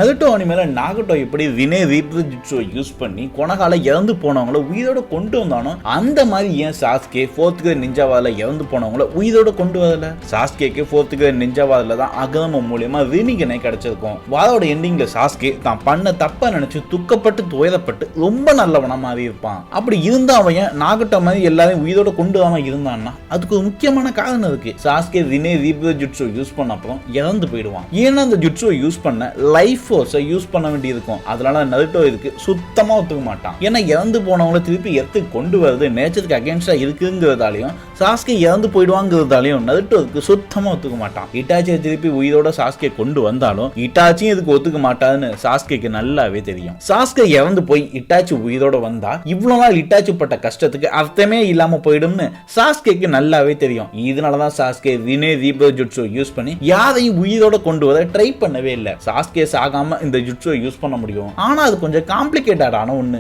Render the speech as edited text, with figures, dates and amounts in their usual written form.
Naruto அனிமேல Nagato எப்படி ரினே ரீப்ரஸ் ஜுட்சுவை use பண்ணி கொனகால இறந்து போனவங்கள உயிரோட கொண்டு வந்தானோ அந்த மாதிரி ஏன் சாஸ்கே ஃபோர்த் கிரேட் நிஞ்சாவால இறந்து போனவங்கள உயிரோட கொண்டு வரல. சாஸ்கேக்கு ஃபோர்த் கிரேட் நிஞ்சாவால தான் அகரம மூலியமா ரினிகனை கிடைச்சிருக்கும். வாரோட எண்டிங்ல சாஸ்கே தான் பண்ண தப்பா நினைச்சு துக்கப்பட்டு துயரப்பட்டு ரொம்ப நல்லவனா மாறி இருப்பான். அப்படி இருந்தா அவன் நாகட்டோ மாதிரி எல்லாரையும் உயிரோட கொண்டு வராம இருந்தான்னா அதுக்கு ஒரு முக்கியமான காரணம் இருக்கு. சாஸ்கே ரினே ரீப்ரஸ் ஜுட்சுவை யூஸ் பண்ண அப்புறம் இறந்து போயிடுவான். ஏன்னா அந்த ஜுட்சுவை யூஸ் பண்ண லைஃப் ஃபோர்ஸை யூஸ் பண்ண வேண்டியிருக்கும். அதனால நருட்டோ இதுக்கு சுத்தமா ஒத்துக்க மாட்டான். ஏன்னா இறந்து போனவங்களை திருப்பி எத்துக்கு கொண்டு வருது நேச்சருக்கு அகேன்ஸ்டா இருக்குங்கிறதாலையும் சாஸ்கே இறந்து போயிடுவாங்கிறதாலையும் நருட்டோவுக்கு சுத்தமா ஒத்துக்க மாட்டான். இட்டாச்சியை திருப்பி உயிரோட சாஸ்கே கொண்டு வந்தாலும் இட்டாச்சியும் இதுக்கு ஒத்துக்க மாட்டாதுன்னு சாஸ்கேக்கு நல்லாவே தெரியும். சாஸ்கே இறந்து போய் இட்டாச்சி உயிரோட வந்தா இவ்வளவு நாள் இட்டாச்சி பட்ட கஷ்டத்துக்கு அர்த்தமே இல்லாம போயிடும்னு சாஸ்கேக்கு நல்லாவே தெரியும். இதனாலதான் சாஸ்கே ரினே ரீப்ரஸ் ஜுட்சுவை யூஸ் பண்ணி யாரையும் உயிரோட கொண்டு வர ட்ரை பண்ணவே இல்லை. சாஸ்கே இந்த ஜுட்சுவை யூஸ் பண்ண முடியும். ஆனா அது கொஞ்சம் காம்ப்ளிகேட்டடான ஒண்ணு.